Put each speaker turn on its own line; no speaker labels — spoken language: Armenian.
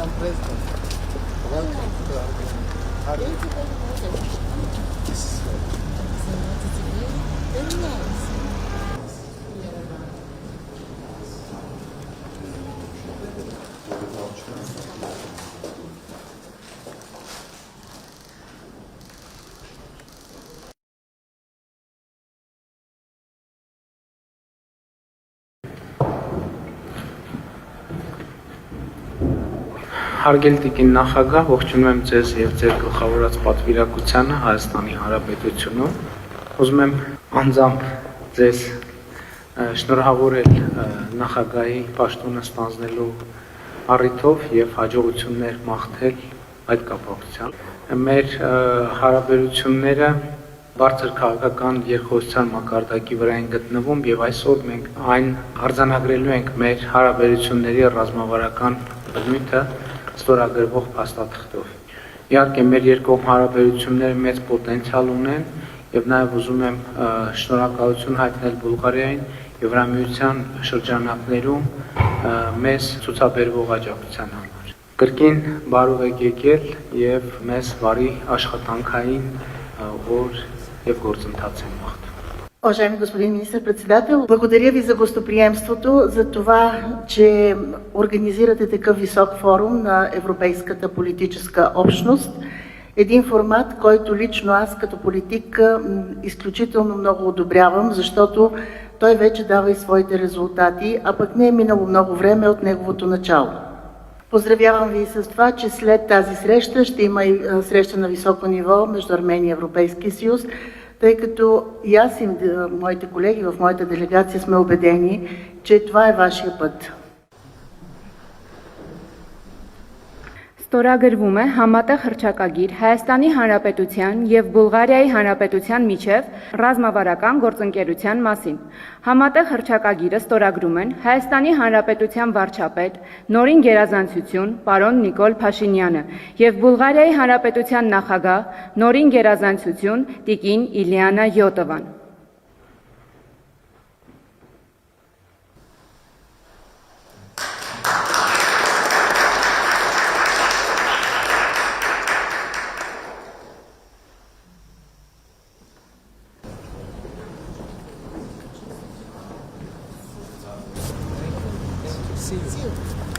Madam President, welcome to the Armenian
Very nice.
Հարգելի տիկին նախագահ, ողջունում եմ ձեզ եւ ձեր գլխավորած պատվիրակությանը Հայաստանի Հանրապետությունում։ Ուզում եմ անձամբ ձեզ շնորհավորել նախագահի պաշտոնը ստանձնելու առիթով եւ հաջողություններ մաղթել այդ կապակցությամբ։ Մեր հարաբերությունները բարձր քաղաքական երկխոսության մակարդակի վրա են գտնվում եւ այսօր մենք այն արձանագրելու ենք մեր հարաբերությունների ռազմավարական բնույթը ստորագրվող փաստաթղթով։ Իհարկե մեր երկկողմ հարաբերությունները մեծ պոտենցիալ ունեն եւ նաեւ ուզում եմ շնորհակալություն հայտնել Բուլղարիային Եվրամիության շրջանակներում մեզ ցուցաբերվող աջակցության համար։ Կրկին բարով եք եկել եւ մեզ բարի աշխատանքային օր եւ գործընթաց են մաղթում։
Уважаемый господин министр-председател, благодаря ви за гостоприемството, за това, че организирате такъв висок форум на Европейската политическа общност. Един формат, който лично аз като политик изключително много одобрявам, защото той вече дава и своите резултати, а пък не е минало много време от неговото начало. Поздравявам ви с това, че след тази среща ще има и среща на високо ниво между Армения и Европейския съюз, тъй като и аз и моите колеги в моята делегация сме убедени, че това е вашия път.
Ստորագրվում է համատեղ հռչակագիր Հայաստանի Հանրապետության և Բուլղարիայի Հանրապետության միջև ռազմավարական գործընկերության մասին։ Համատեղ հռչակագիրը ստորագրում են Հայաստանի Հանրապետության վարչապետ, նորին գերազանցություն պարոն Նիկոլ Փաշինյանը և Բուլղարիայի Հանրապետության նախագահ, նորին գերազանցություն տիկին Իլիանա Յոտովան։
See you.